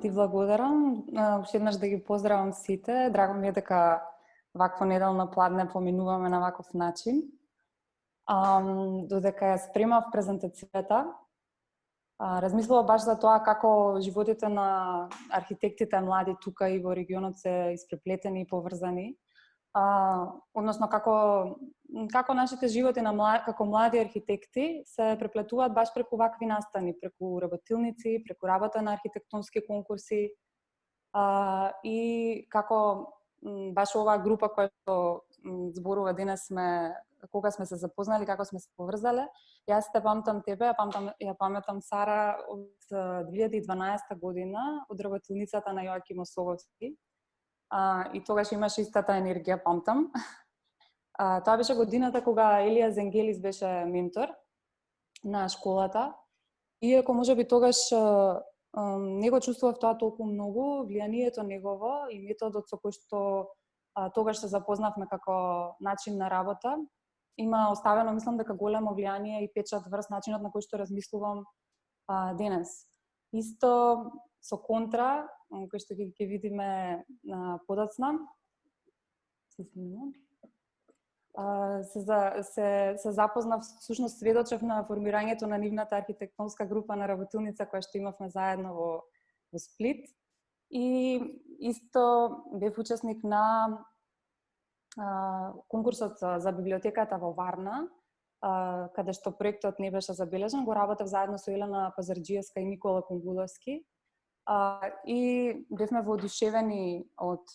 ти благодарам. Уште еднаш да ги поздравам сите. Драго ми е дека вакво неделно пладне поминуваме на ваков начин. Додека ја спремав презентацијата, размислува баш за тоа како животите на архитектите млади тука и во регионот се испреплетени и поврзани. Односно како нашите животи како млади архитекти се преплетуваат баш преку вакви настани, преку работилници, преку работа на архитектонски конкурси, и како баш оваа група која што зборува денес кога сме се запознали, како сме се поврзале. Јас те памтам тебе, ја паметам Сара од 2012 година од работилницата на Јоаким Осоговски. И тогаш имаше истата енергија, памтам. Тоа беше годината кога Елија Зенгелис беше ментор на школата. Иако можеби тогаш не го чувствував тоа толку многу, влијанието негово и методот со кој што тогаш се запознавме како начин на работа, има оставено, мислам дека големо влијание и печат врз начинот на кој што размислувам денес. Исто со контра, кој што ќе видиме подоцна, се запознав, всушност сведочев на формирањето на нивната архитектонска група на работилница која што имавме заедно во Сплит. И исто бев учесник на конкурсот за библиотеката во Варна, каде што проектот не беше забележан, го работев заедно со Елена Пазарџиевска и Никола Конгуловски. И бевме воодушевени од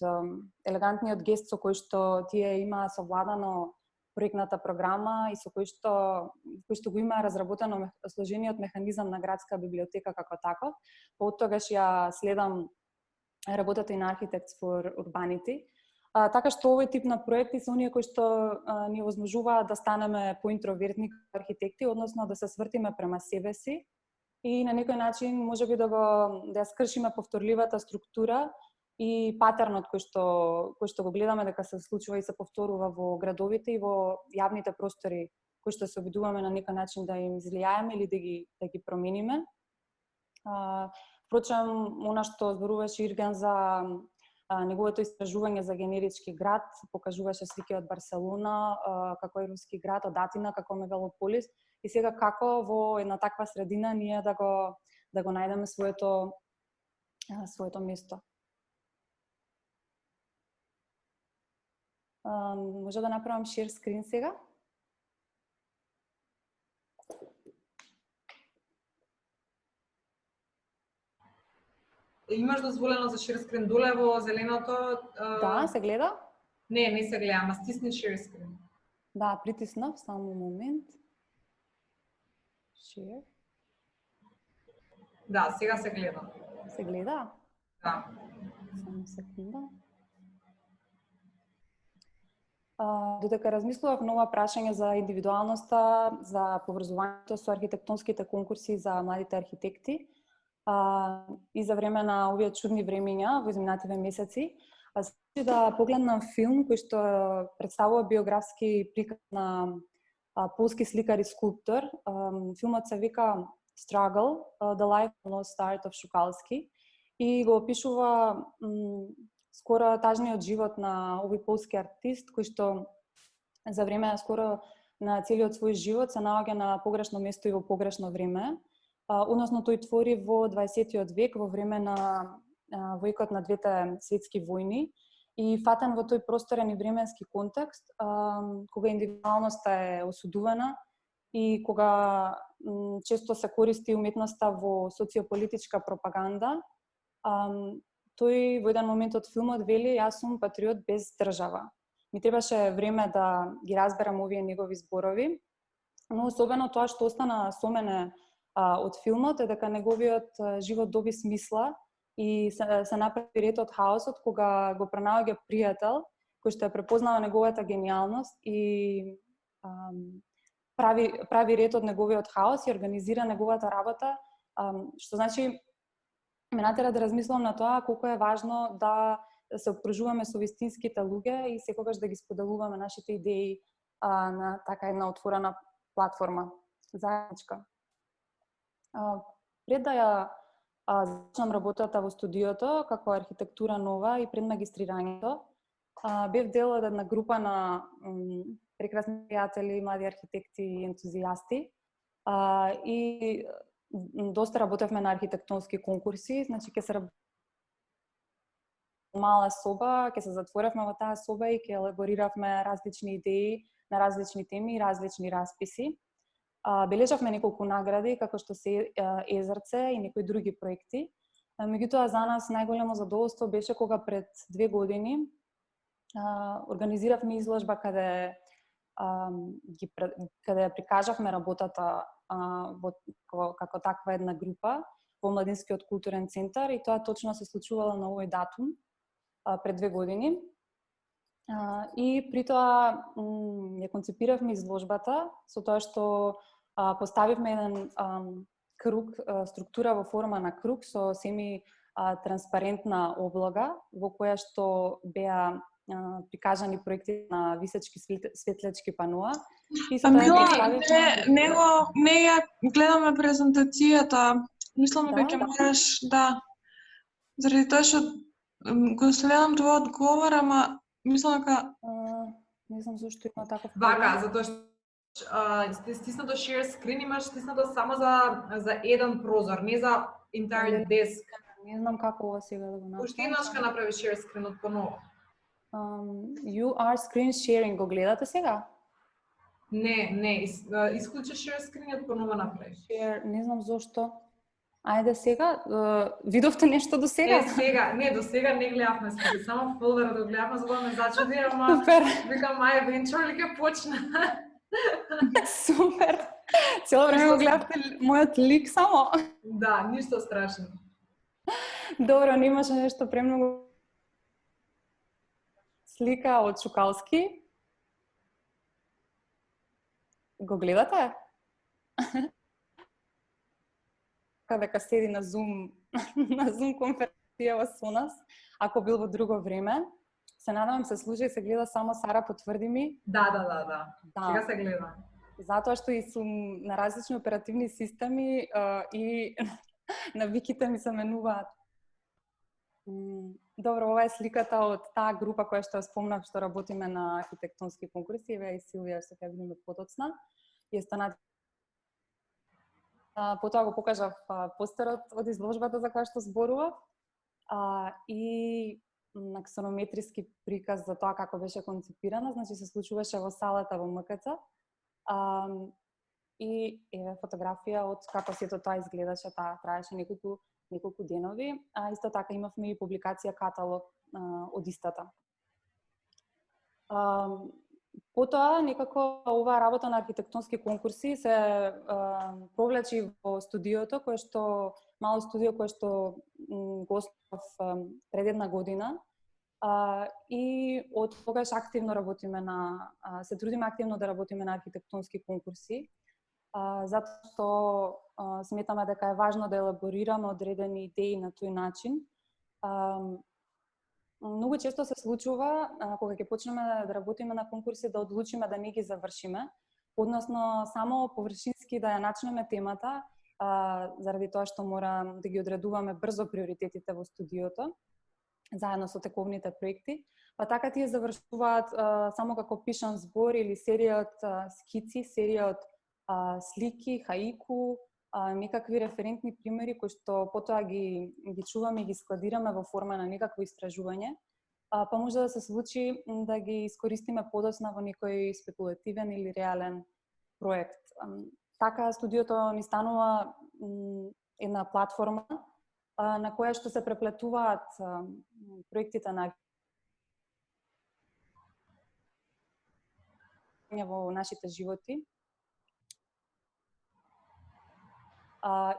елегантниот гест со кој што тие имаа совладано проектната програма и со кој што го имаа разработено сложениот механизам на градска библиотека како таков. Од тогаш ја следам работата и на Architects for Urbanity. Така што овој тип на проекти се оние кои што ни овозможуваат да станеме поинтровертни архитекти, односно да се свртиме према себе си и на некој начин можеби да ја скршиме повторливата структура и патернот кој што го гледаме дека се случува и се повторува во градовите и во јавните простори кои што се обидуваме на некој начин да им излијаеме или да ги промениме. Впрочем, она што зборуваше Ирген за неговото истражување за генерички град, покажуваше слики од Барселона како руски град, од Атина како мегалополис, и сега како во една таква средина ние да го најдеме своето место. Може да направам share screen сега? Имаш дозволено за share screen доле во зеленото? Да, се гледа? Не се гледа, ама стисни share screen. Да, притиснав, само момент. Share. Да, сега се гледа. Се гледа? Да. Само секунда. Додека размислував на ова прашање за индивидуалноста, за поврзувањето со архитектонските конкурси за младите архитекти, и за време на овие чудни времења во изминативе месеци, да погледнам филм кој што представува биографски приказ на полски сликар и скулптор. Филмот се вика Struggle, The Life and Lost Art of Шукалски, и го опишува скоро тажниот живот на овој полски артист кој што за време скоро на целиот свој живот се наоѓа на погрешно место и во погрешно време. Односно тој твори во 20-тиот век во време на војкот на двете светски војни и фатен во тој просторен и временски контекст, кога индивидуалноста е осудувана и кога често се користи уметноста во социополитичка пропаганда, тој во еден момент од филмот вели: "Јас сум патриот без држава." Ми требаше време да ги разберам овие негови зборови, но особено тоа што остана со мене од филмот е дека неговиот живот доби смисла и се направи ред од хаосот кога го пронаоѓа пријател кој што ја препознава неговата гениалност и прави ред од неговиот хаос и организира неговата работа, што значи ме натера да размислам на тоа колку е важно да се обкружуваме со вистинските луѓе и секогаш да ги споделуваме нашите идеи на така една отворена платформа заедничка. Пред да ја Започнам работата во студиото како архитектура нова и пред магистрирањето. Бев дел од една група на прекрасни пријатели, млади архитекти и ентузијасти. И доста работевме на архитектонски конкурси, значи ќе се мала соба, ќе се затворевме во таа соба и ќе елабориравме различни идеи на различни теми и различни расписи. Бележавме неколку награди, како што се Езерце и некои други проекти. Меѓутоа, за нас најголемо задоволство беше кога пред 2 години организиравме изложба каде ја прикажавме работата како таква една група во Младинскиот културен центар и тоа точно се случувало на овој датум пред 2 години. И при тоа ја концепиравме изложбата со тоа што поставивме еден круг, структура во форма на круг со семи транспарентна облага во која што беа прикажани проекти на височки светлечки паноа. Мила, не ја гледаме презентацијата. Мислам дека ќе мораш заради тоа што го следам твојот одговор, ама мислам дека не знам зошто има таков Вака, затоа што стиснато share screen имаш стиснато само за еден прозор, не за entire desk. Не знам како ова сега да го направам. Уште еднаш ќе направиш share screen од поново. You are screen sharing, го гледате сега? Не, исклучи share screen од поново направиш. Не знам зошто. Ајде сега, видовте нешто до сега? До сега не гледавме скрин, само фолдерот го гледавме, за да ме зачуди, ама Супер. Викам, eventually ќе почна. Супер. Цело време го гледавте мојот лик само. Да, ништо страшно. Добро, немаше нешто премногу. Слика од Чукалски. Го гледате? Дека седи на Zoom конференција со нас, ако бил во друго време. Се надевам се слуша и се гледа само Сара, потврди ми. Да. Сега се гледа. Затоа што и сум на различни оперативни системи и навиките ми се менуваат. Добро, ова е сликата од таа група која што спомнав што работиме на архитектонски конкурси, еве и Силвија што ќе видиме потоцна. И останат потоа го покажав постерот од изложбата за која што зборував и аксонометриски приказ за тоа како беше концепирана, значи се случуваше во салата во МКЦ. И еве фотографија од како сето тоа изгледаше, таа траеше неколку денови, а исто така имавме и публикација каталог од истата. Потоа некако оваа работа на архитектонски конкурси се провлечи во студиото, кое што мало студио кое што го основав пред една година. И од тогаш активно работиме се трудиме активно да работиме на архитектонски конкурси, затоа што сметаме дека е важно да елаборираме одредени идеи на тој начин. Многу често се случува кога ќе почнеме да работиме на конкурси да одлучиме да не ги завршиме, односно само површински да ја начнеме темата, заради тоа што мора да ги одредуваме брзо приоритетите во студиото, заедно со тековните проекти, па така тие завршуваат само како пишан збор или серија од скици, серија од слики, хаику, некакви референтни примери кои што потоа ги чуваме и ги складираме во форма на некакво истражување, па може да се случи да ги искористиме подоцна во некој спекулативен или реален проект. Така студиото ни станува една платформа на која што се преплетуваат проектите на во нашите животи.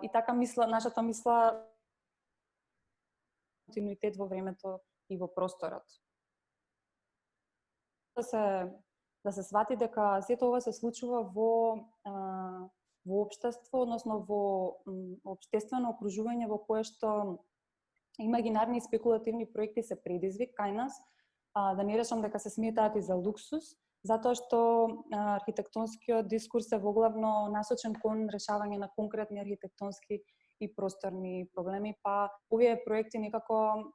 И така нашата мисла континуитет во времето и во просторот. Да се свати дека сето ова се случува во општество, односно во општествено окружување во кое што имагинарни и спекулативни проекти се предизвик кај нас, да не речам дека се сметаат и за луксус, затоа што архитектонскиот дискурс е воглавно насочен кон решавање на конкретни архитектонски и просторни проблеми, па овие проекти некако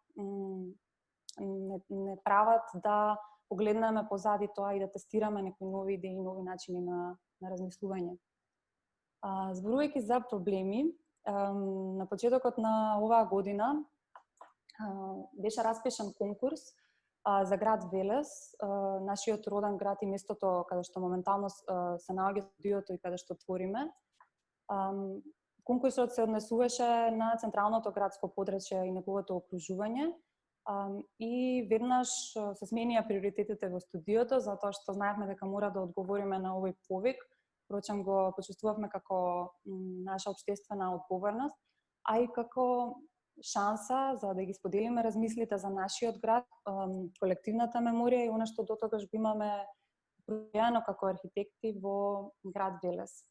не прават да погледнеме позади тоа и да тестираме некои нови идеи, нови начини на размислување. Зборувајќи за проблеми, на почетокот на оваа година беше распишан конкурс за град Велес, нашиот роден град и местото каде што моментално се наоѓа студиото и каде што твориме. Конкурсот се однесуваше на централното градско подрачје и неговото окружување. И веднаш се сменија приоритетите во студиото, затоа што знаевме дека мора да одговориме на овој повик. Впрочем, го почувствувавме како наша општествена одговорност, а и како шанса за да ги споделиме размислите за нашиот град, колективната меморија и она што дотогаш го имаме пројавено како архитекти во град Велес.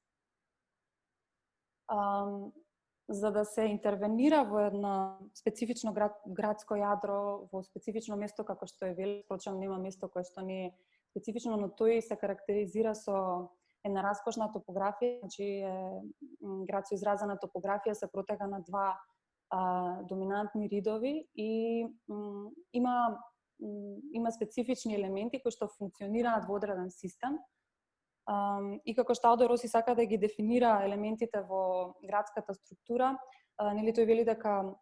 За да се интервенира во едно специфично градско јадро, во специфично место како што е Велес, впрочем нема место кое што не е специфично, но тој се карактеризира со една раскошна топографија, значи е град со изразена топографија, се протега на два доминантни ридови и има специфични елементи кои што функционираат во одреден систем. И како што Алдо Роси сака да ги дефинира елементите во градската структура, нели тој вели дека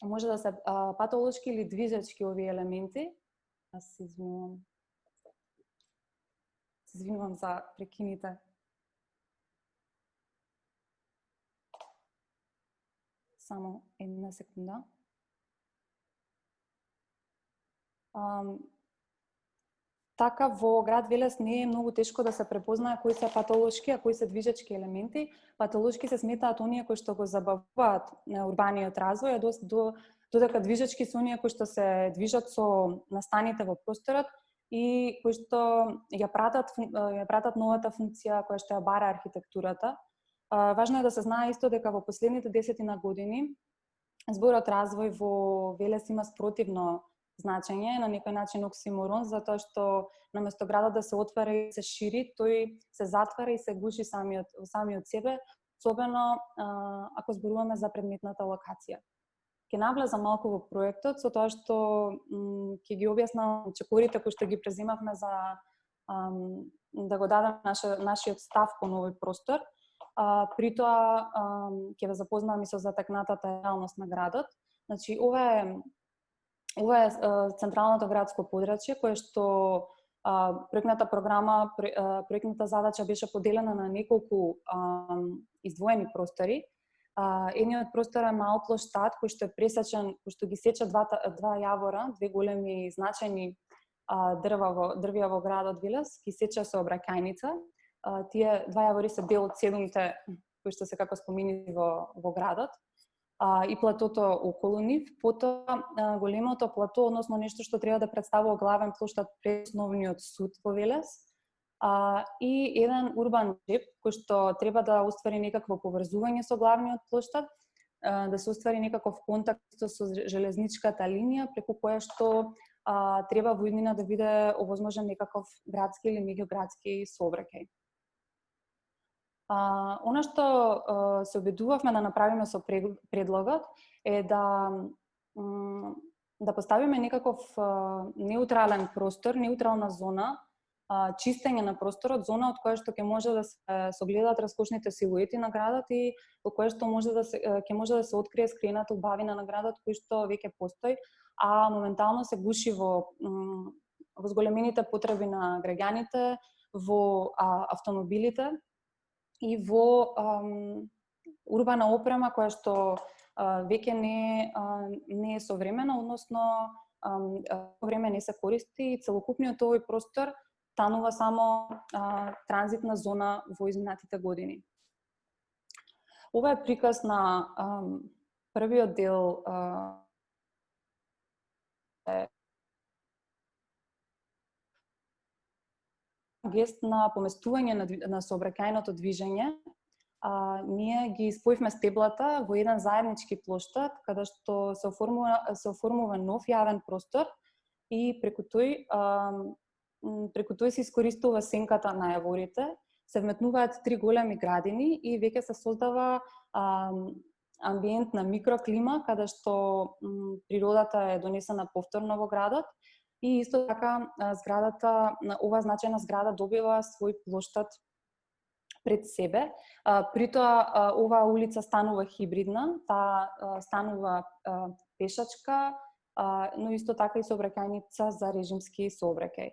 може да се патолошки или движечки овие елементи. Аз се извинувам за прекините. Само една секунда. Така, во град Велес не е многу тешко да се препознае кои се патолошки, а кои се движечки елементи. Патолошки се сметаат оние кои што го забавуваат урбаниот развој, додека движечки се оние кои што се движат со настаните во просторот и кои што ја пратат новата функција која што ја бара архитектурата. Важно е да се знае исто дека во последните 10 години зборот развој во Велес има спротивно значење, на некој начин оксиморон, затоа што наместо градот да се отвара и се шири, тој се затвара и се гуши самиот себе, особено ако зборуваме за предметната локација. Ќе навлезам малку во проектот, со тоа што ќе ги објаснам чекорите кои што ги преземавме за да го дадам нашиот став кон овој простор. При тоа ќе ве запознам и со затекнатата реалност на градот. Значи, ова е централното градско подрачје, кое што проектната програма, проектната задача беше поделена на неколку издвоени простори. Едниот простор е мал плоштад кој што е пресечен, кој што ги сече два јавора, две големи значајни дрвја во градот Велес, ги сече со обраќајница. Тие два јавори се дел од 7 кои што се како спомени во градот. И платото околу нив, потоа големото плато, односно нешто што треба да представува главен плоштад пред основниот суд во Велес, и еден урбан джеп кој што треба да оствари некакво поврзување со главниот плоштад, да се оствари некаков контакт со железничката линија преку која што треба во иднина да биде овозможен некаков градски или меѓуградски сообраќај. Она што се обидувавме да направиме со предлогот е да поставиме некаков неутрален простор, неутрална зона, чистење на просторот, зона од која што ќе може да се согледаат раскошните силуети на градот и во која што ќе може да се открие скриената убавина на градот кој што веќе постои, а моментално се гуши во зголемените потреби на граѓаните, во автомобилите и во урбана опрема која што веќе не е современа, односно време не се користи и целокупниот овој простор станува само транзитна зона во изминатите години. Ова е приказ на првиот дел гест на поместување на сообраќајното движење. Ние ги споивме стеблата во еден заеднички плоштад, каде што се оформува нов јавен простор и преку тој се искористува сенката на јаворите, се вметнуваат 3 големи градини и веќе се создава амбиент на микроклима, каде што природата е донесена повторно во градот и исто така зградата, оваа значајна зграда добива свој плоштад пред себе. Притоа оваа улица станува хибридна, таа станува пешачка, но исто така и сообраќајница за режимски сообраќај.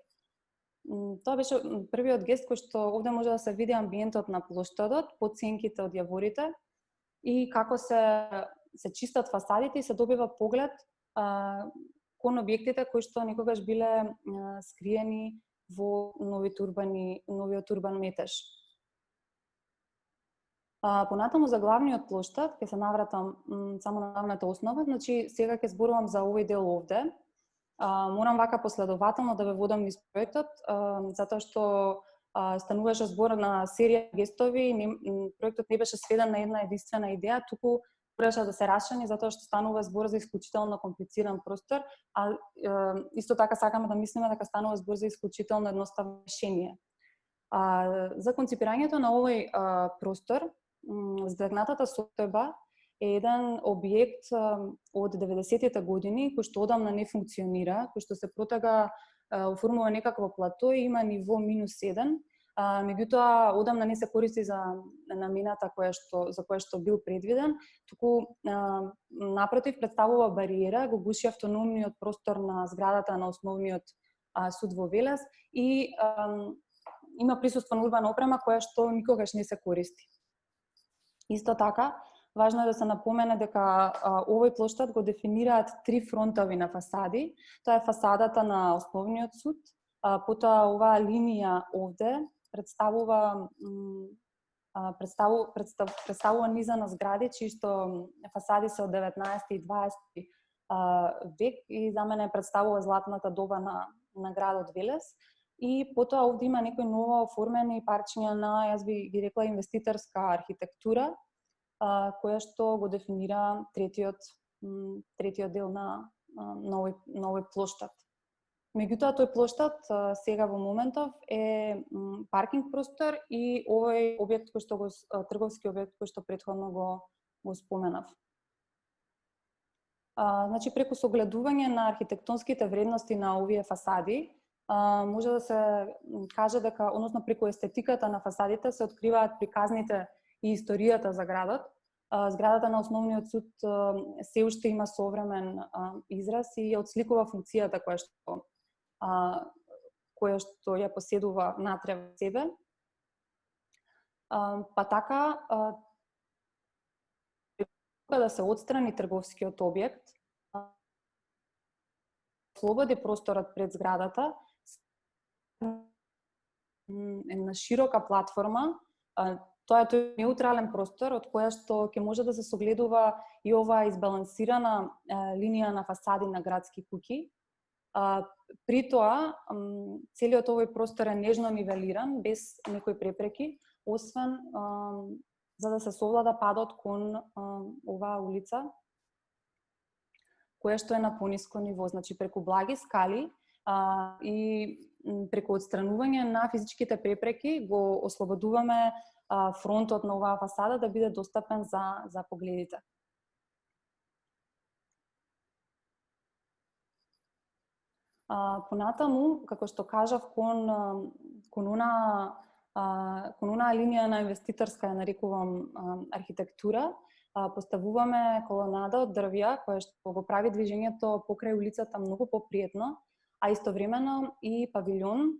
Тоа беше првиот гест кој што овде може да се види амбиентот на плоштадот, подсенките од јаворите и како се чистат фасадите и се добива поглед кон објектите кои што некогаш биле скриени во новиот урбан метеж. Понатаму за главниот плоштад, ќе се навратам само на главната основа, значи сега ќе зборувам за овој дел овде. Морам вака последователно да ве водам низ проектот, затоа што стануваше збор на серија гестови, проектот не беше сведен на една единствена идеја, туку можеше да се расшири затоа што станува збор за исклучително комплициран простор, а исто така сакаме да мислиме дека станува збор за исклучително едноставно решение. За конципирањето на овој простор, зградната состојба е еден објект од 90-тите години кој што одамна не функционира, кој што се протега, оформува некакво плато и има ниво -1, меѓутоа одамна не се користи за намената за која што бил предвиден, туку напротив представува бариера, го гуши автономниот простор на зградата на основниот суд во Велес и има присуство на урбана опрема која што никогаш не се користи. Исто така, важно е да се напомене дека овој плоштад го дефинираат 3 фронтови на фасади. Тоа е фасадата на основниот суд, потоа оваа линија овде представува низа на згради чии што фасади се од 19 и 20 век и за мене представува златната доба на градот Велес. И потоа овде има некои ново оформени парчиња на, јас би ги рекла, инвеститорска архитектура, која што го дефинира третиот дел на овој плоштад. Меѓутоа, тој плоштад сега во моментов е паркинг простор и овој објект кој што трговски објект кој што претходно го споменав. Значи, преку согледување на архитектонските вредности на овие фасади, може да се каже дека, односно преку естетиката на фасадите се откриваат приказните и историјата за градот. Зградата на основниот суд се уште има современ израз и ја отсликува функцијата која што ја поседува натре во себе. Па така, да се отстрани трговскиот објект, слободи просторот пред зградата, една широка платформа, тоа е тој неутрален простор од која што ќе може да се согледува и оваа избалансирана линија на фасади на градски куќи. При тоа, целиот овој простор е нежно нивелиран, без некои препреки, освен за да се совлада падот кон оваа улица, која што е на пониско ниво, значи преку благи скали и преку отстранување на физичките препреки го ослободуваме фронтот на оваа фасада да биде достапен за погледите. Понатаму, како што кажав, кон онаа линија на инвеститорска, ја нарекувам, архитектура, поставуваме колонада од дрвја, која што го прави движењето покрај улицата многу попријатно, а истовремено и павилјон,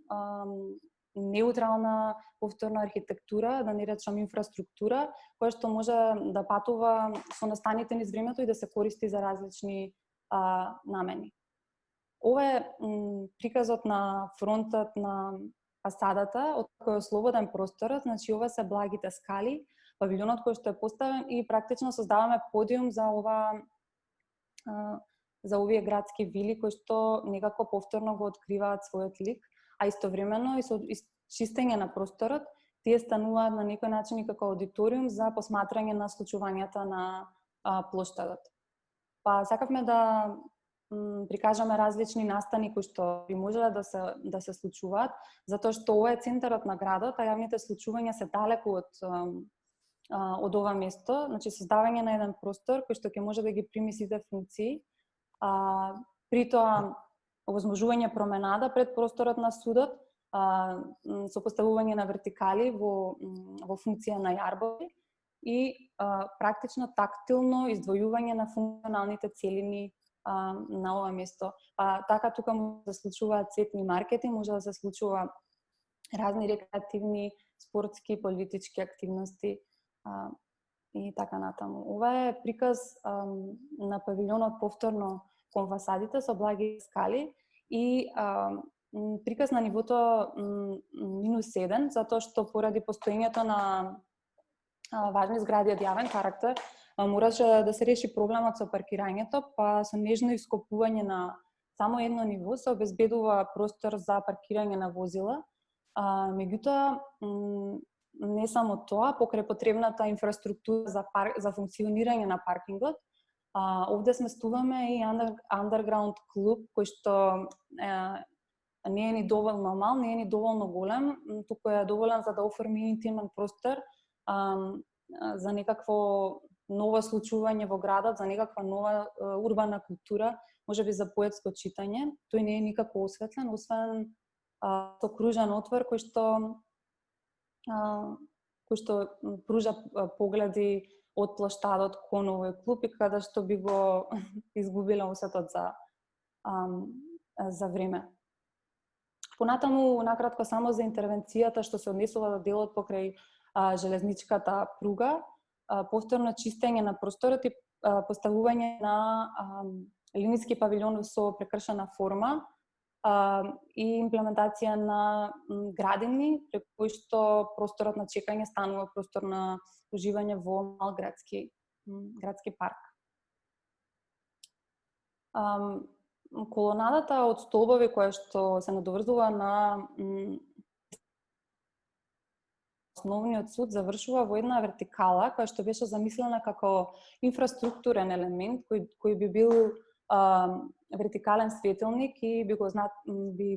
неутрална повторна архитектура, да не речам инфраструктура, која што може да патува со настаните низ времето и да се користи за различни намени. Ова е приказот на фронтот на фасадата, од кој е слободен просторот, значи ова се благите скали, павилјонот кој што е поставен и практично создаваме подиум за овие градски вили кои што некако повторно го откриваат својот лик, а истовремено и со чистење на просторот, тие стануваат на некој начин и како аудиториум за посматрање на случувањата на плоштадот. Па сакавме да прикажаме различни настани кои што би можеле да се случуваат, затоа што ова е центарот на градот, а јавните случувања се далеку од ова место, значи создавање на еден простор кој што ќе може да ги прими сите функции, при тоа овозможување променада пред просторот на судот, со поставување на вертикали во функција на јарбови и практично тактилно издвојување на функционалните целини на ова место. Така тука може да се случуваат цветни маркети, може да се случува разни рекреативни, спортски, политички активности и така натаму. Ова е приказ на павилионот повторно кон фасадите со благи скали и приказ на нивото -1, затоа што поради постоењето на важни згради од јавен карактер, мораше да се реши проблемот со паркирањето, па со нежно ископување на само едно ниво се обезбедува простор за паркирање на возила. Меѓутоа, не само тоа, покрај потребната инфраструктура за функционирање на паркингот, овде сместуваме и underground клуб, кој што не е ни доволно мал, не е ни доволно голем, туку е доволен за да оформи интимен простор за некакво ново случување во градот, за некаква нова урбана култура, можеби за поетско читање. Тој не е никако осветлен, освен со кружен отвор кој што пружа погледи од плоштадот кон овој клуб и каде што би го изгубила осетот за време. Понатаму, накратко само за интервенцијата што се однесува до делот покрај железничката пруга, повторно чистење на просторот и поставување на линиски павилион со прекршена форма и имплементација на градини, преку кои што просторот на чекање станува простор на уживање во мал градски парк. Колонадата од столбови која што се надоврзува на основниот суд завршува во една вертикала која што беше замислена како инфраструктурен елемент кој би бил вертикален светилник и би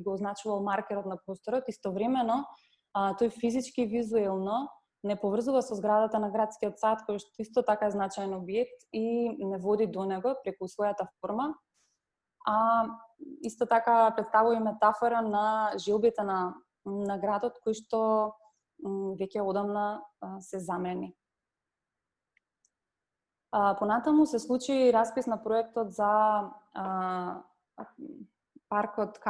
го означувал маркерот на просторот. Истовремено тој физички визуелно не поврзува со зградата на градскиот сад кој што исто така е значаен објект и не води до него преку својата форма. Исто така представува и метафора на желбите на градот кои што веќе одамна се замрени. Понатаму се случи распис на проектот за паркот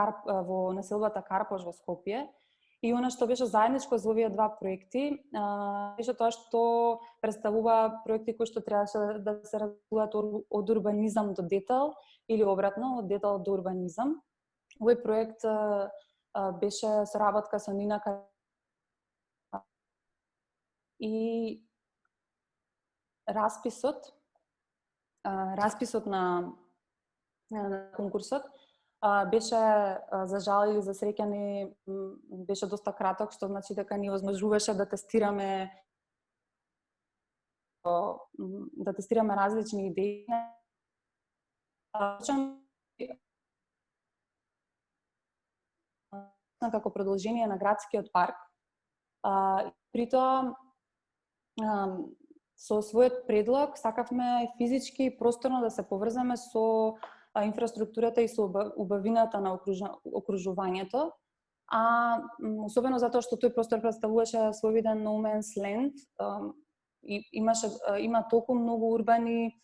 во населбата Карпош во Скопје и она што беше заедничко за овие два проекти беше тоа што представува проекти кои што требаше да се разгуваат од урбанизам до детал или обратно, од детал до урбанизам. Овој проект беше соработка со Нина и расписот на конкурсот беше, за жал или за среќа, не беше доста краток, што значи дека ни возможуваше да тестираме различни идеи. Како продолжение на градскиот парк. При тоа, со својот предлог сакавме физички и просторно да се поврзаме со инфраструктурата и со убавината на окружувањето, особено затоа што тој простор представуваше својвиден no man's land и има толку многу урбани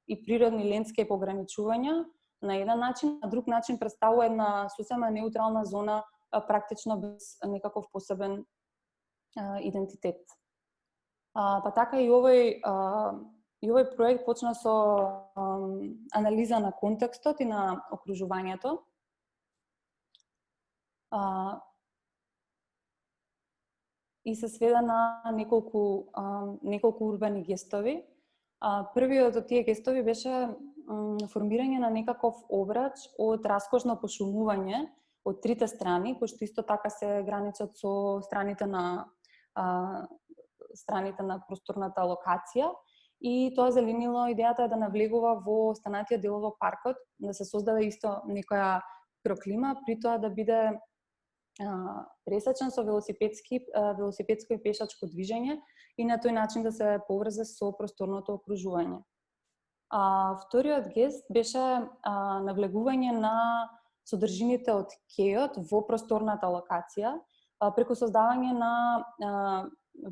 и природни лендскейп ограничувања на еден начин, на друг начин представува една сосема неутрална зона, практично без некаков посебен идентитет. Па така и овој проект почна со анализа на контекстот и на окружувањето. И се сведе на неколку урбани гестови. Првиот од тие гестови беше формирање на некаков обрач од раскошно пошумување од трите страни, кои што исто така се граничат со страните на просторната локација. И тоа зеленило идејата да навлегува во останатиот дел во паркот, да се создаде исто некоја микроклима, при тоа да биде пресечен со велосипедско и пешачко движење и на тој начин да се поврзе со просторното окружување. Вториот гест беше навлегување на содржините од кејот во просторната локација, преку создавање на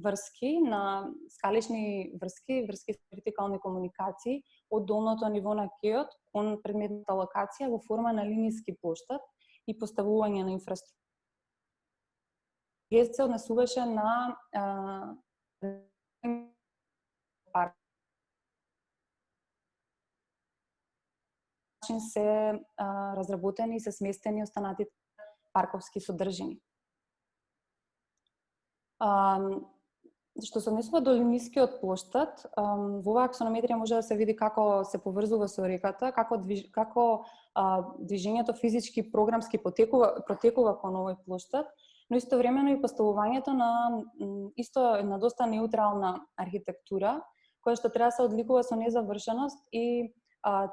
врски, на скалични врски со вертикални комуникации од долното ниво на кејот кон предметната локација во форма на линиски плоштад и поставување на инфраструктура. Гест се однесуваше на парк. Се разработени и се сместени останатите парковски содржини. Што се однесува до линискиот плоштад, во оваа аксонометрија може да се види како се поврзува со реката, како движењето физички програмски протекува кон овој плоштад, но истовремено и поставувањето на една доста неутрална архитектура, која што треба да се одликува со незавршеност и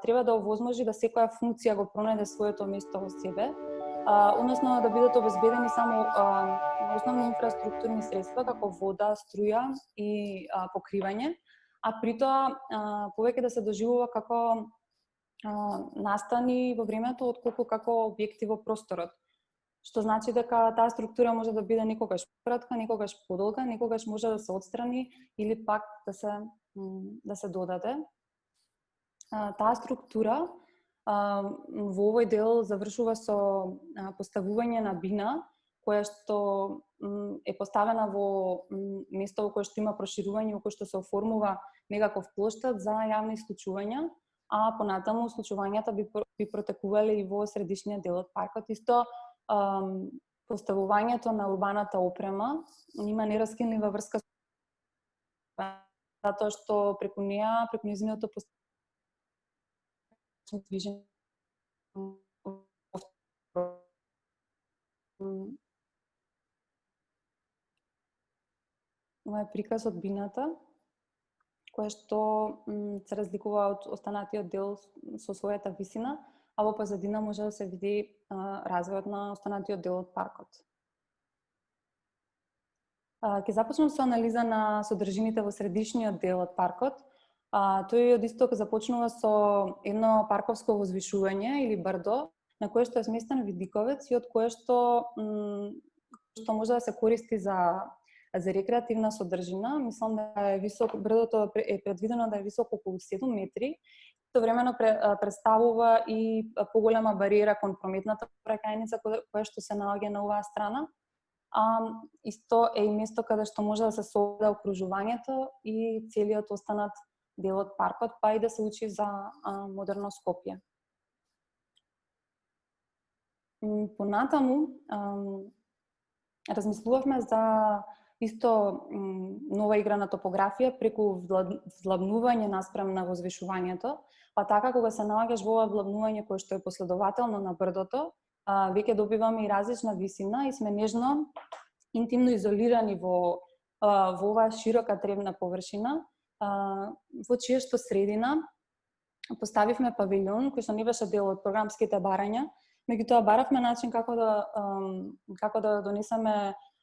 треба да овозможи да секоја функција го пронајде своето место во себе, односно да бидат обезбедени само основни инфраструктурни средства како вода, струја и покривање, а притоа повеќе да се доживува како настани во времето отколку како објекти во просторот. Што значи дека таа структура може да биде некогаш кратка, некогаш подолга, некогаш може да се отстрани или пак да се додаде. Таа структура во овој дел завршува со поставување на бина, која што е поставена во место во кое што има проширување, во кое што се оформува некаков плоштад за јавни случувања, а понатаму случувањата би протекувале и во средишниот дел од паркот. Исто поставувањето на урбаната опрема има нераскинлива врска затоа што преку неа, преку нејзиното движење ова е приказ од бината, која што се разликува од останатиот дел со својата висина, а во позадина може да се види развојот на останатиот дел од паркот. Ќе започнам со анализа на содржините во средишниот дел од паркот. Тој од исток започнува со едно парковско возвишување или брдо, на кое што е сместен видиковец и од кое што може да се користи за рекреативна содржина. Мислам да е висок, брдото е предвидено да е високо околу 7 метри. Истовремено представува и поголема бариера кон прометната сообраќајница која што се наоѓа на оваа страна. Исто е и место каде што може да се согледа окружувањето и целиот останат дел од паркот, па и да се учи за модерно Скопје. Понатаму размислувавме за исто нова игра на топографија преку вдлабнување наспрем на возвишувањето, па така кога се наоѓаш во ова вдлабнување кое што е последователно на брдото, веќе добиваме и различна висина и сме нежно интимно изолирани во оваа широка тревна површина, во чија што средина поставивме павилјон кој што не беше дел од програмските барања, меѓутоа баравме начин како да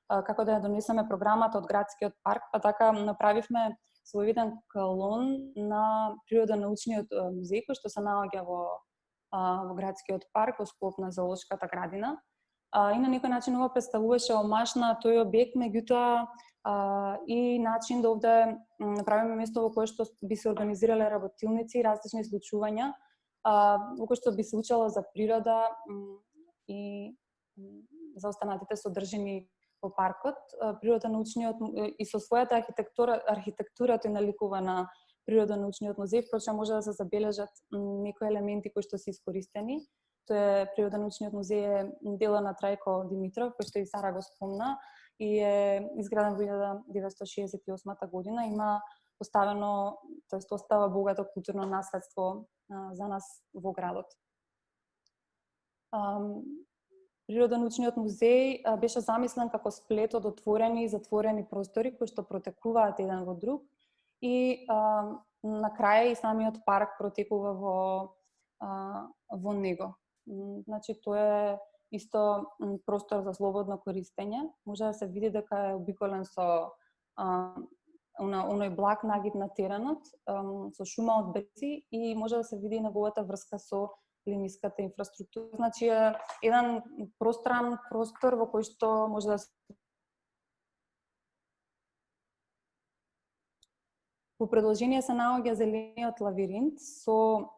ја донесеме програмата од градскиот парк, па така направивме своевиден калон на природонаучниот музеј кој што се наоѓа во градскиот парк во склоп на зоолошката градина. И на некој начин ова представуваше омаш на тој објект, меѓутоа и начин да овде направиме место во кое што би се организирале работилници и различни случувања, во кое што би се учело за природа и за останатите содржини во паркот. Природонаучниот и со својата архитектура тој наликува на природонаучниот музеј, впрочем може да се забележат некои елементи кои што се искористени. Тој е природонаучниот музеј е дела на Трајко Димитров, кој што и Сара го спомна, и е изграден во 1968 година. Има поставено, тоест остава богато културно наследство за нас во градот. Природонаучниот музеј беше замислен како сплет од отворени и затворени простори кои што протекуваат еден во друг и на крај и самиот парк протекува во него. Значи тоа е исто простор за слободно користење. Може да се види дека е обиколен со оној благ нагиб на теренот со шума од бреци и може да се види неговата врска со линиската инфраструктура. Значи е еден просторан простор во кој што може да се по продолжение се наоѓа зелениот лавиринт со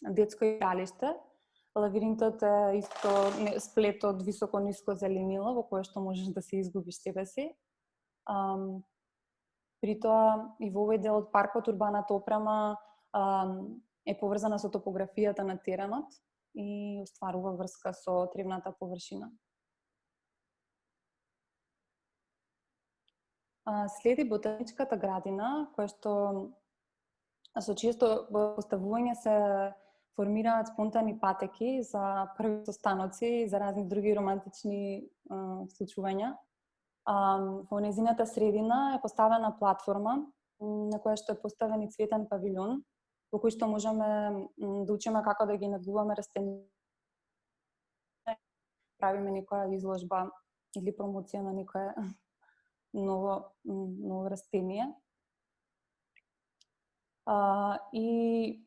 детско игралиште. Лавиринтот е исто сплет од високо-ниско зеленило во кое што можеш да се изгубиш себе си. При тоа и во овој дел од паркот урбаната опрема е поврзана со топографијата на теренот и остварува врска со тревната површина. Следи ботаничката градина, која што со често поставување се формираат спонтани патеки за први состаноци и за разни други романтични случувања. Во незината средина е поставена платформа на која што е поставен и цветен павилјон, во кој што можеме да учиме како да ги негуваме растенија, правиме некоја изложба или промоција на некое ново растение. И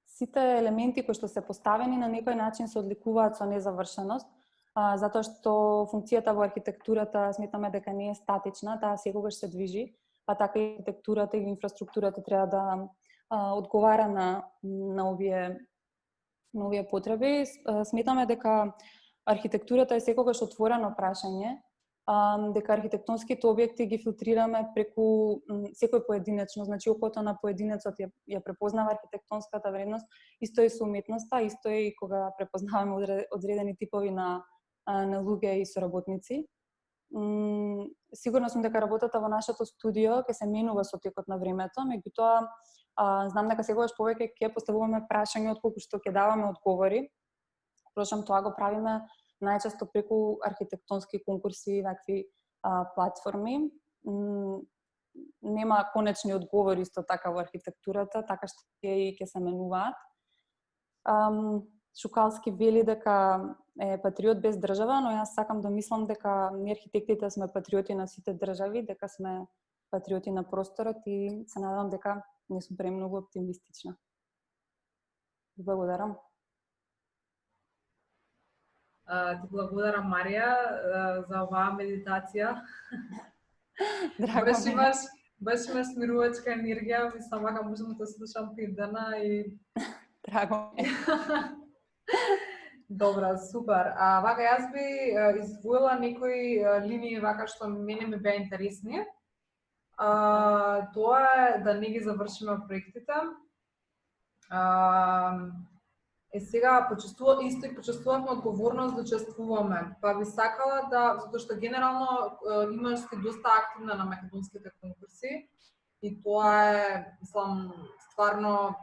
сите елементи кои што се поставени на некој начин се одликуваат со незавршеност, затоа што функцијата во архитектурата сметаме дека не е статична, таа секогаш се движи, па така и архитектурата или инфраструктурата треба да одговара на овие потреби. Сметаме дека архитектурата е секогаш отворено прашање, дека архитектонските објекти ги филтрираме преку секој поединечно, значи окото на поединецот ја препознава архитектонската вредност, исто и со уметноста, исто и кога препознаваме одредени типови на луѓе и соработници. Сигурна сум дека работата во нашето студио ќе се менува со текот на времето, меѓутоа знам дека секогаш повеќе ќе поставуваме прашања отколку што ќе даваме одговори. Впрочем, тоа го правиме најчесто преку архитектонски конкурси и вакви платформи. Нема конечни одговори исто така во архитектурата, така што ќе се менуваат. Шукалски вели дека е патриот без држава, но јас сакам да мислам дека ние архитектите сме патриоти на сите држави, дека сме патриоти на просторот и се надевам дека не сум премногу оптимистична. Благодарам. Ти благодарам, Марија, за оваа медитација. Баш имаш смирувачка енергија, мислам дека можам да слушам 5 дена и драго ми. Добра, супер. Вака јас би издвоила некои линии вака што мене ми беа интересни. Тоа е да не ги завршиме проектите. Сега почувствувавме одговорност да учествуваме. Па би сакала да, затоа што генерално имаш си доста активна на македонските конкурси и тоа е, мислам, стварно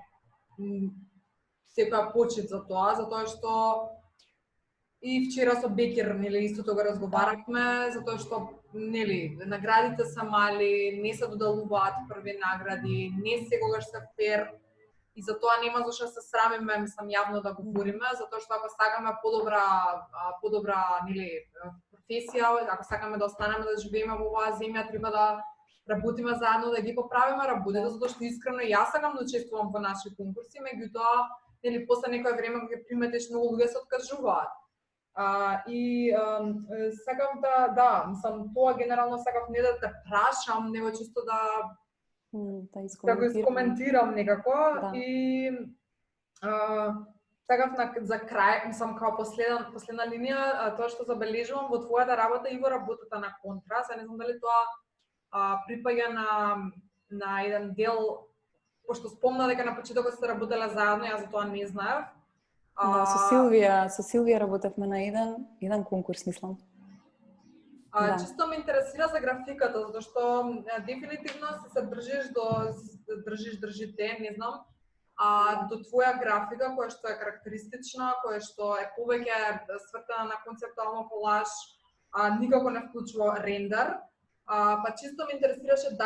секоја почит за тоа што и вчера со Бекер, нели, истото го разговарахме, затоа што, нели, наградите се мали, не се додалуваат први награди, не секогаш се фер. И затоа нема зашто се срамиме, мислам, јавно да говориме, затоа што ако сакаме подобра, нели, професија, ако сакаме да останеме да живееме во оваа земја, треба да работиме заедно да ги поправиме работите, затоа што искрено јас сакам да учествувам во наши конкурси, меѓутоа, нели, после некое време кога ќе приметиш многу луѓе се откажуваат. Сакам да, мислам, тоа генерално сакав не да те прашам, него чисто да го искоментирам некако. Да. И сакав за крај, мислам, као последна линија, тоа што забележувам во твојата работа и во работата на Контраст, не знам дали тоа припаѓа на еден дел, пошто спомна дека на почетокот сте работеле заедно, јас за тоа не знаев. Да, со Силвија работевме на еден конкурс, мислам. Да. Чисто ме интересира за графиката, затоа што дефинитивно се држите, не знам, до твоја графика, која што е карактеристична, која што е повеќе свртена на концептуално колаж, никако не вклучува рендер. Па чисто ме интересираше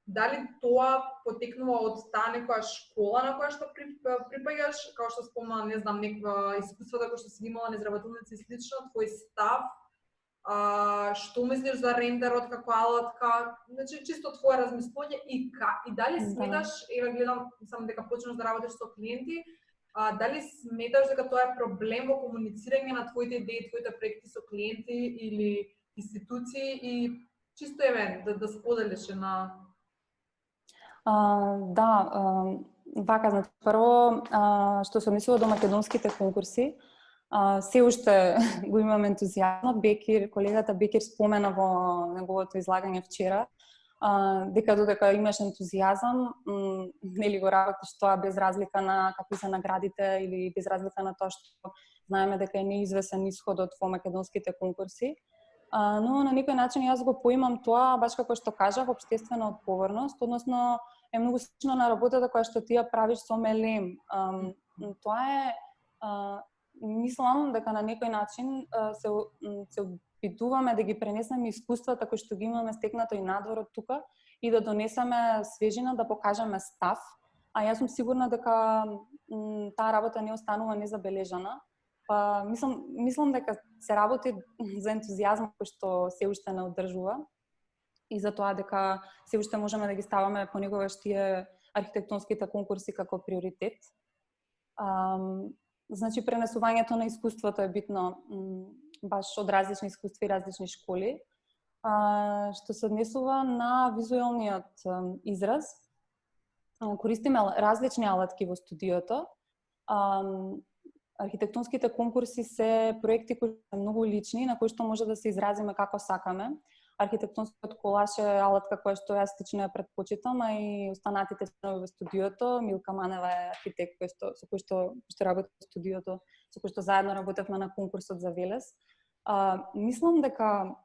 дали тоа потекнува од таа некоја школа на која што припаѓаш, како што спомна, не знам, некоја искуствата кои што си имала неизработеници и слично, твој став, што мислиш за рендерот како алатка, значи чисто твое размислување и дали сметаш, еве гледам само дека почнеш да работиш со клиенти, дали сметаш дека тоа е проблем во комуницирање на твоите идеи, твоите проекти со клиенти или институции и чисто еве да споделиш на вака, значи прво што се однесува до македонските конкурси, се уште го имам ентузијазмот. Бекир, колегата Бекир спомена во неговото излагање вчера, дека додека имаш ентузијазам, нели го работиш тоа без разлика на какви се наградите или без разлика на тоа што знаеме дека е неизвесен исходот во македонските конкурси. Но на некој начин јас го поимам тоа, баш како што кажав, општествена одговорност, односно е многу слично на работата која што ти ја правиш со мелем. Тоа е, мислам дека на некој начин се обидуваме да ги пренесеме искуствата кои што ги имаме стекнато и надвор од тука и да донесеме свежина, да покажеме став. А јас сум сигурна дека таа работа не останува незабележана. Мислам дека се работи за ентузијазм кој што се уште не одржува и за тоа дека се уште можеме да ги ставаме понекогаш тие архитектонските конкурси како приоритет. Значи пренесувањето на искуството е битно, баш од различни искуства и различни школи. Што се однесува на визуелниот израз, користиме различни алатки во студиото. Архитектонските конкурси се проекти кои се многу лични, на кои што може да се изразиме како сакаме. Архитектонскиот колаж е алатка која што јас лично ја претпочитам, а и останатите членови во студиото. Милка Манева е архитект со кој што работи во студиото, со кој што заедно работевме на конкурсот за Велес. Мислам дека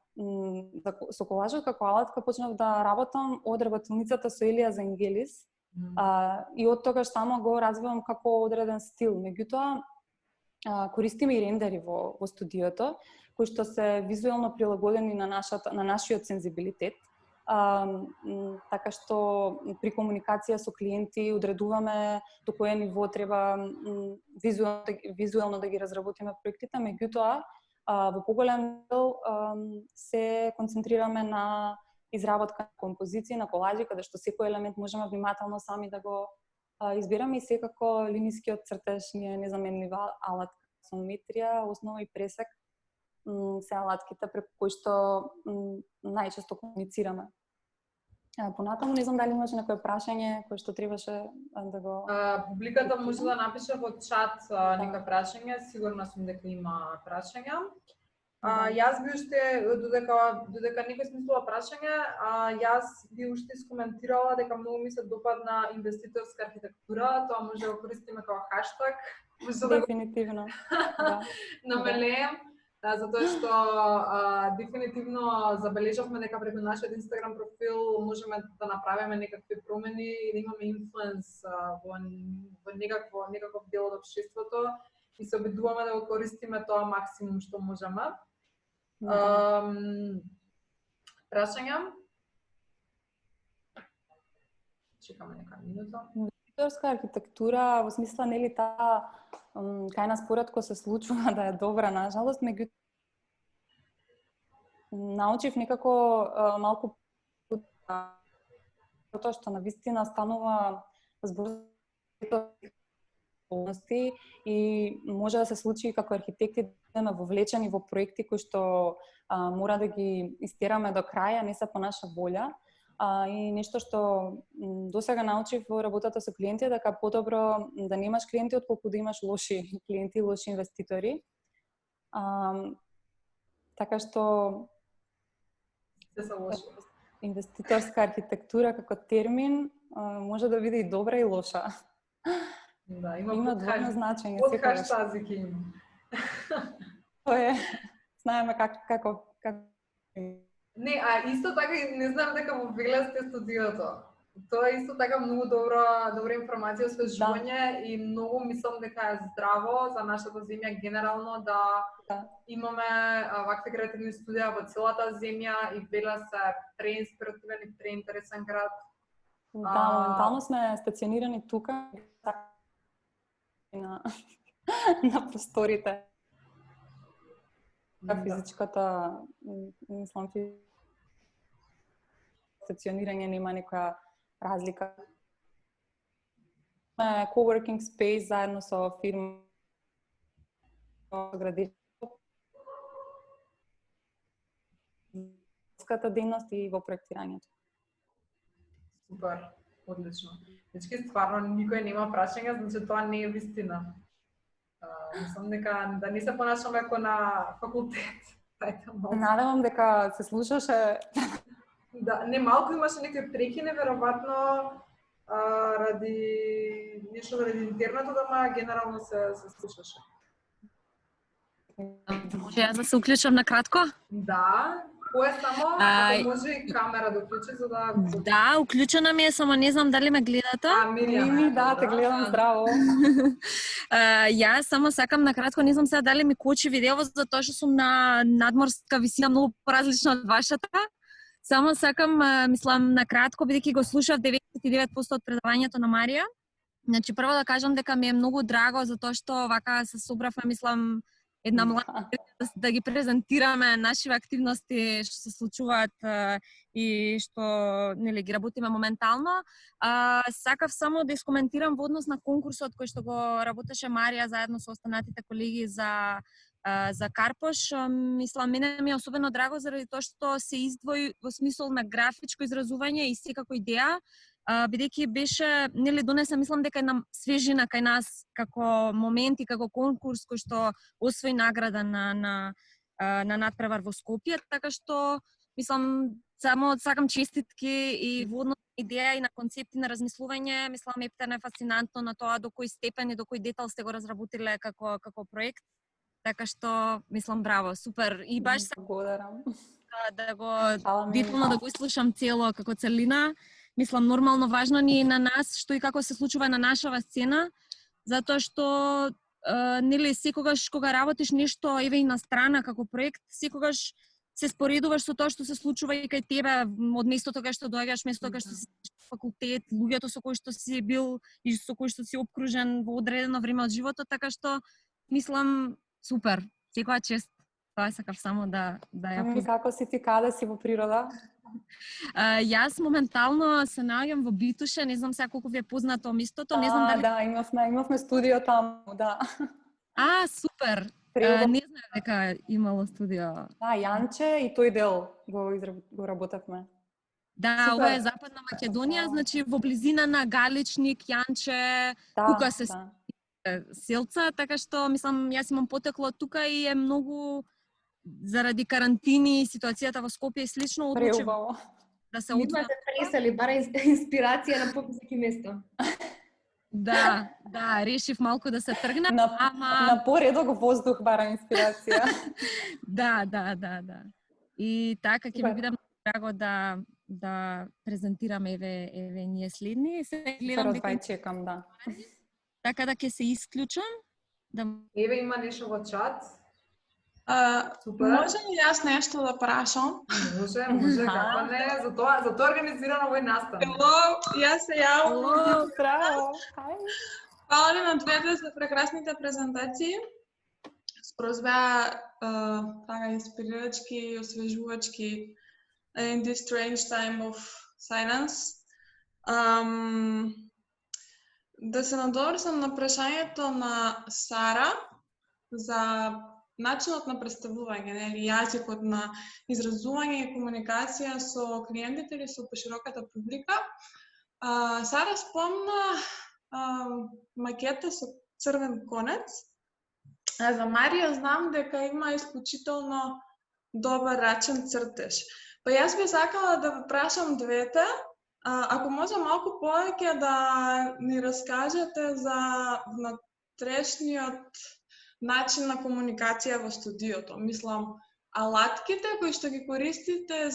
со колажот како алатка почнав да работам од работилницата со Елија Зангелис, и од тогаш само го развивам како одреден стил. Меѓутоа, користиме и рендери во студиото, кои што се визуелно прилагодени на нашиот сензибилитет. Така што при комуникација со клиенти одредуваме до кое ниво треба визуелно да ги разработиме проектите, меѓутоа во поголем дел се концентрираме на изработка на композиции, на колажи, каде што секој елемент можеме внимателно сами да го избираме и секако линискиот цртеж ни е незаменлива алатка. Симетрија, основа и пресек се алатките преку кои што најчесто комуницираме. Понатаму не знам дали имаше некое прашање кое што требаше да го... Публиката може да напише во чат некој прашање, сигурна сум дека има прашања. Јас би уште, додека некој смислува прашање, јас би уште искоментирала дека многу ми се допадна инвеститорска архитектура, тоа може да го користиме како хаштаг. Дефинитивно. Намелеем, затоа што дефинитивно забележавме дека преку нашиот Инстаграм профил можеме да направиме некакви промени и да имаме инфлуенс во некаков дел од општеството и се обидуваме да го користиме тоа максимум што можеме. Прашања? Чекаме нека минута. Инвеститорска архитектура, во смисла нели таа кај нас поретко се случува да е добра, нажалост, меѓутоа научив некако малку тоа што навистина станува збор и може да се случи како архитекти да сме вовлечени во проекти кои што мора да ги истераме до краја, не се по наша волја. И нешто што досега научив во работата со клиенти е дека подобро да немаш клиенти отколку да имаш лоши клиенти, лоши инвеститори. Така што инвеститорска архитектура како термин може да биде и добра и лоша. Да, има двојно значење. Од хаштази ќе има. Тоа е, знаеме како. Не, исто така не знам дека во Велес сте студиото. Тоа е исто така многу добра информација, освежување и многу мислам дека е здраво за нашата земја генерално да имаме вакви креативни студија во целата земја и Велес е преинспиративен и преинтересен град. Да, моментално сме стационирани тука на просторите. физичката, мислам, стационирање нема некоја разлика. Coworking space заедно со фирма градiteljstvo, дейност и во проектирањето. Супер, одлично. Дечки, стварно никој нема прашања, значи тоа не е вистина. Мислам дека да не се понашаме како на факултет. Надевам дека се слушаше. Да, не малку имаше некои прекини, веројатно ради интернетот, ама генерално се слушаше. Може јас да се уклучам на кратко? Да, кој е само, ако може и камера да уклучи, за да... Да, уклучена ми е, само не знам дали ме гледате. Мими, да, те гледам, здраво. Јас само сакам на кратко, не знам сега дали ми кочи видео, затоа што сум на надморска висина многу поразлична од вашата. Само сакам, мислам, на кратко, бидејќи го слушав 99% од предавањето на Марија. Значи, прво да кажам дека ми е многу драго, затоа што вака се собравме, мислам, една млада да ги презентираме нашиве активности што се случуваат и што нели ги работиме моментално. Сакав само да искоментирам во однос на конкурсот кој што го работеше Марија заедно со останатите колеги за Карпош. Мислам, мене ми е особено драго заради тоа што се издвои во смисол на графичко изразување и секако идеја, бидејќи беше, нели, донесе, мислам дека една свежина кај нас како момент и како конкурс кој што освои награда на надпревар во Скопје, така што мислам само сакам честитки и во однос на идеја и на концепти на размислување. Мислам, ептено е фасцинантно на тоа до кој степен и до кој детал сте го разработиле како проект. Така што мислам браво, супер. И баш благодарам да го детално да го слушам цело како целина. Мислам, нормално важно ни е на нас што и како се случува на нашава сцена, затоа што нели секогаш кога работиш нешто еве и на страна како проект, секогаш се споредуваш со тоа што се случува и кај тебе од местото кај што доаѓаш, местото кај што си факултет, луѓето со кои што си бил и со кои што си опкружен во одредено време од животот, така што мислам супер. Секоја чест. Тоа сакав само да ја Како си ти, каде си во природа? Јас моментално се наоѓам во Битуше, не знам сега колку ви е познато местото, не знам дали... Да, имавме студио таму, да. Супер! Не знам дека имало студио. Да, Јанче и тој дел го работевме. Да, ова е Западна Македонија, значи во близина на Галичник, Јанче, тука се селца, така што мислам јас имам потекло од тука и е многу заради карантини и ситуацијата во Скопје и слично одлучив да се одвојам. Се пресели, бара инспирација на повеќе место. Да, решив малку да се тргнам, на поредок воздух бара инспирација. Да. И така ќе ми биде драго да презентирам еве ние следни. Се гледам дека чекам, да. Така да ќе се исклучам. Еве има нешто во чат. Може ли јас нешто да прашам? Може, како не, затоа организирано овој настан. Hello, јас се јавам. Здраво. Фала ви на двете за прекрасните презентации. Скроз беа така инспирирачки и освежувачки in this strange time of silence. Да се надоврсам на прашањето на Сара за начинот на представување, нели, јазикот на изразување и комуникација со клиентите или со пошироката публика. Сара спомна макета со црвен конец. За Марија знам дека има исклучително добар рачен цртеж. Па јас би сакала да ве прашам двете, ако може малку повеќе да ни раскажете за внатрешниот начин на комуникација во студиото. Мислам, алатките кои што ги користите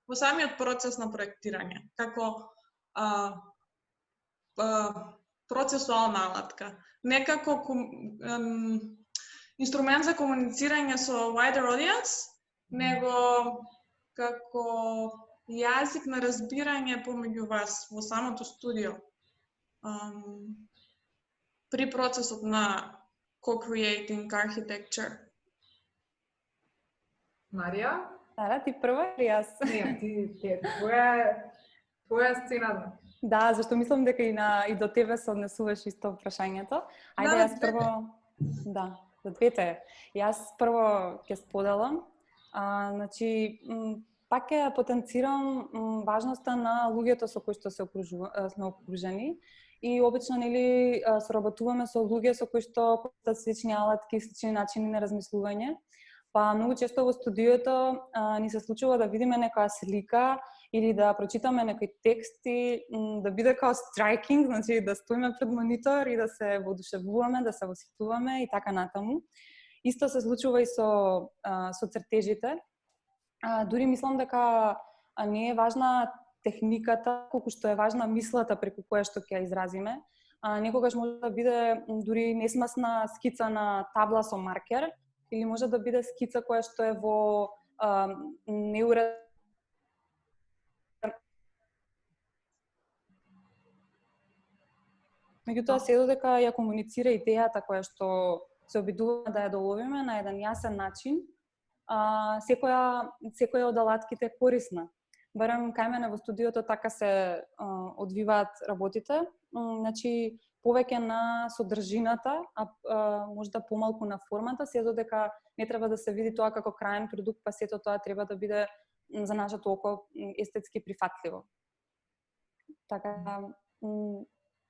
во самиот процес на проектирање, како процесуална алатка, не како инструмент за комуницирање со wider audience, него како јазик на разбирање помеѓу вас во самото студио при процесот на co-creating architecture. Марија? Да, ти прва или јас? Не, ти твоја сцена. Да, зашто мислам дека и до тебе се однесуваш исто прашањето. Ајде јас прво, да, за двете. Јас прво ќе споделам. Значи, пак ќе потенцирам важноста на луѓето со кои што сме окружени и обично нели соработуваме со луѓе со кои што користат слични алатки, слични начини на размислување. Па многу често во студиото ни се случува да видиме некоја слика или да прочитаме некој текст и да биде као striking, значи да стоиме пред монитор и да се воодушевуваме, да се восхитуваме и така натаму. Исто се случува и со цртежите. Дури мислам дека не е важна техниката, колку што е важна мислата преку која што ќе ја изразиме. Некогаш може да биде дури несмесна скица на табла со маркер, или може да биде скица која што е во неуред. Меѓутоа, се додека ја комуницира идејата која што се обидуваме да ја доловиме на еден јасен начин, секоја од алатките е корисна. Барем кај мене во студиото така се одвиваат работите, значи повеќе на содржината, можда помалку на формата, се додека не треба да се види тоа како краен продукт, па сето тоа треба да биде за нашето око естетски прифатливо. Така,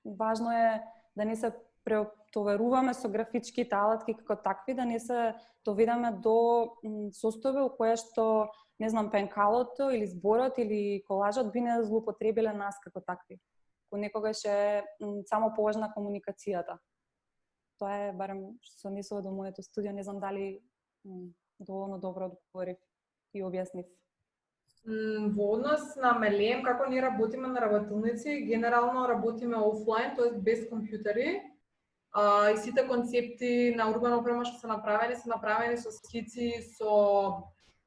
важно е да не се претоваруваме со графичките алатки како такви, да не се доведаме до состојби во која што, не знам, пенкалото или зборот или колажот би не злоупотребиле нас како такви. Понекогаш е само поважна комуникацијата. Тоа е барем што се однесува до моето студио, не знам дали доволно добро одговорив и објаснив. Во однос на Мелем, како ние работиме на работилници, генерално работиме офлайн, тоест без компјутери. И сите концепти на урбана опрема што се направени со скици, со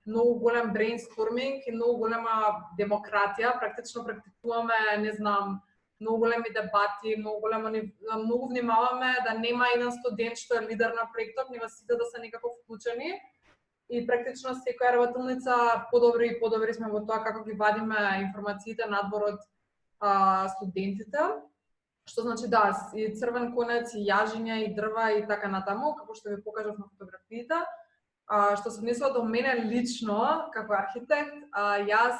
многу голем брейнсторминг и многу голема демократија. Практично практикуваме, не знам, многу големи дебати, многу внимаваме да нема еден студент што е лидер на проектот, него сите да се некако вклучени. И практично секоја работилница подобри и подобри сме во тоа како ги вадиме информациите надвор од студентите. Што значи да, и црвен конец, и јажиња, и дрва и така натаму, како што ви покажав на фотографиите. Што се однесува до мене лично, како архитект, јас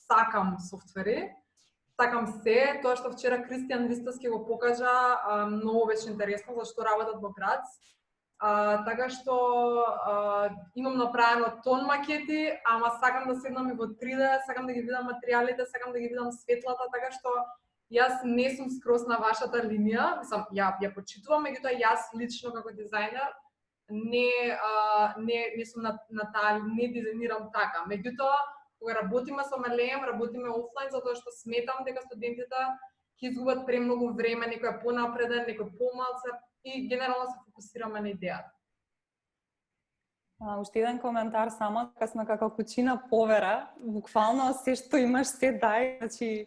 сакам софтвери, сакам се. Тоа што вчера Кристијан Вистовски го покажа, многу беше интересно, зашто работат во град. Така што имам направено тон макети, ама сакам да седнам и во 3D, сакам да ги видам материјалите, сакам да ги видам светлата, така што јас не сум скроз на вашата линија, мислам, ја почитувам, меѓутоа јас лично како дизајнер не сум на таа, не дизајнирам така. Меѓутоа, кога работиме со Мелем, работиме офлайн, затоа што сметам дека студентите ќе изгубат премногу време, некој е понапреден, некој помалку, и генерално се фокусираме на идејата. Уште еден коментар само, дека сме како кучина повера, буквално се што имаш се дај, значи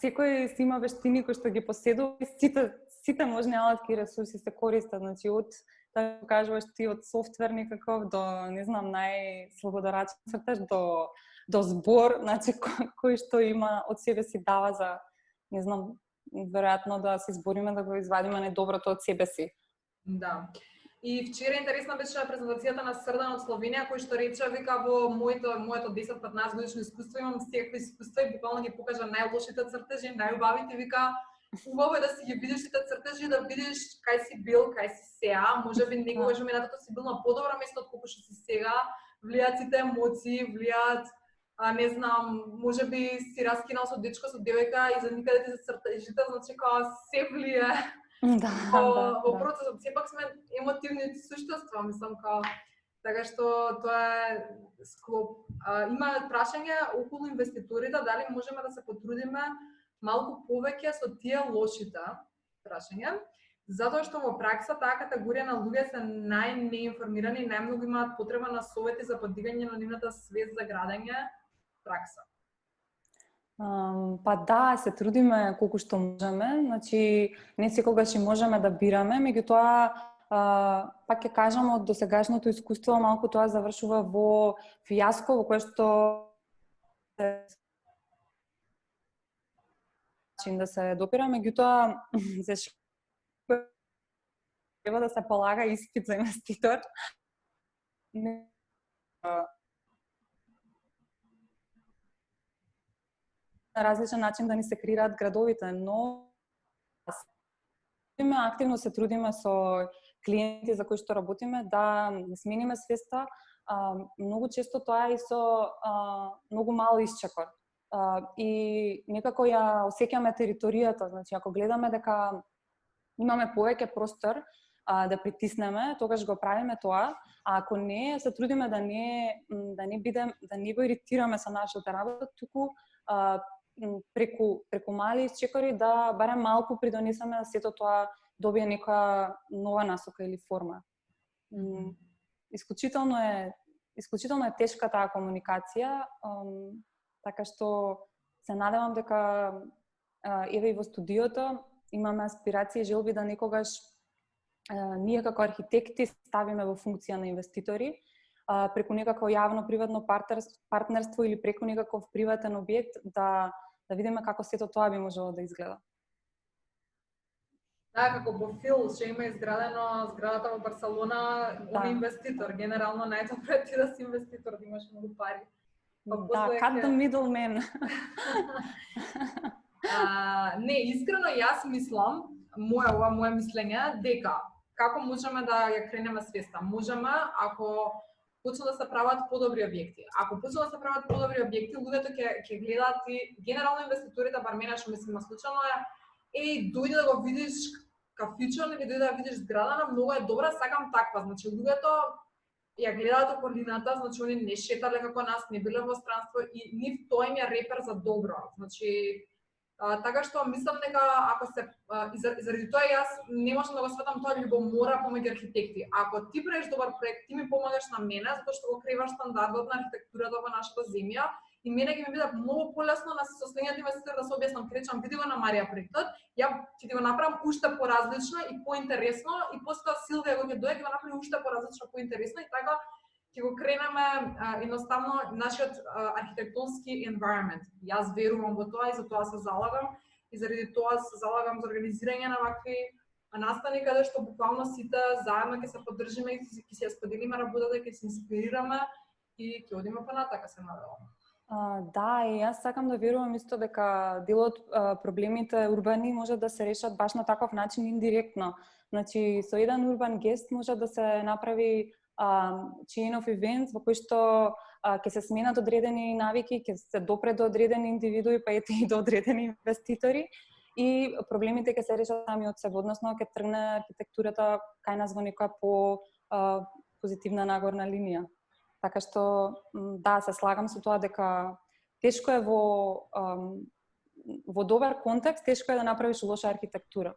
секој си има вештини кои што ги поседува и сите можни алатки и ресурси се користат, значи од така кажуваш ти од софтвер некаков до, не знам, најслободорачен цртеж до збор, значи кој што има од себе си дава за, не знам, веројатно да се избориме да го извадиме најдоброто од себе си. Да. И вчера интересна беше презентацијата на Срдан од Словенија, кој што рече, вика, во моето 10-15 годишно искуство имам секакви искуства и буквално ги покажа најлошите цртежи, најубавите, вика, убаво е да си ги видиш сите цртежи, да видиш кај си бил, кај си сега, можеби некогаш во минатото си бил на подобро место отколку што си сега, влијаат сите емоции, влијаат, не знам, можеби си раскинал со дечко, со девојка и за никаде ти се цртежите, значи као се влијае. Во процесот, сепак сме емотивни суштества, мислам, као, така што тоа е склоп. Има прашање околу инвеститорите, дали можеме да се потрудиме малку повеќе со тие лошите прашања, затоа што во пракса таа категорија на луѓе се најнеинформирани и најмногу имаат потреба на совети за подигање на нивната свест за градење пракса. Па да, се трудиме колку што можеме, значи не секогаш и можеме да бираме, меѓутоа пак ќе кажам, од досегашното искуство малку тоа завршува во фијаско во кое што да се допира, меѓутоа треба да се полага испит за инвеститор. На различен начин да ни се креираат градовите, но активно се трудиме со клиенти за кои што работиме да смениме свеста. Многу често тоа е и со многу мал исчекор. И некако ја осеќаме територијата, значи ако гледаме дека имаме повеќе простор да притиснеме, тогаш го правиме тоа, а ако не, се трудиме да не го иритираме со нашата работа, туку преку мали исчекори да барем малку придонесеме да сето тоа добие некоја нова насока или форма. Исклучително е тешка таа комуникација, така што се надевам дека еве и во студиото имаме аспирации и желби да некогаш ние како архитекти ставиме во функција на инвеститори, преку некако јавно-приватно партнерство или преку некаков приватен објект да видиме како сето тоа би можело да изгледа. Да, како во филм, што има изградено зградата во Барселона, он инвеститор, генерално најдобро е ти да си инвеститор, да имаш многу пари. Да, cut the middleman. Не, искрено јас мислам, моje мислење, дека како можеме да ја кренеме свеста? Можеме ако почнат да се прават подобри објекти. Ако почнат да се прават подобри објекти, луѓето ќе гледаат и генерално инвеститорите, бар мене што мислам случајно дојде да го видиш кафичон или дојде да видиш зградана, многу е добра, сакам таква. Значи луѓето ја гледаат околината, значи они не шетале како нас, не биле во странство и нив тоа им е репер за добро. Значи така што мислам дека ако се заради тоа јас не можам да го сватам тоа љубомора помеѓу архитекти. Ако ти правиш добар проект, ти ми помагаш на мене затоа што го креираш стандардот на архитектурата во нашата земја и мене ќе ми биде многу полесно на со следниот инвеститор да се објаснам, речам види го на Марија проектот, ја ќе ти го направам уште поразлично и поинтересно и после тоа Силвија го ќе дојде ќе го направи уште поразлично, поинтересно и така ќе го кренеме едноставно нашиот архитектонски environment. Јас верувам во тоа и за тоа се залагам и заради тоа се залагам за организирање на вакви настани каде што буквално сите заедно ќе се поддржиме и ќе се споделиме работата, ќе се инспирираме и ќе одиме понатака, се надевам. Да, и јас сакам да верувам исто дека дел од проблемите урбани може да се решат баш на таков начин индиректно. Значи со еден урбан гест може да се направи chain of events во кој што ќе се сменат одредени навики, ќе се допре до одредени индивидуи, па ете и до одредени инвеститори и проблемите ќе се решат сами од себе, односно ќе тргне архитектурата кај нас во некоја по позитивна нагорна линија. Така што да, се слагам со тоа дека тешко е во добар контекст, тешко е да направиш лоша архитектура.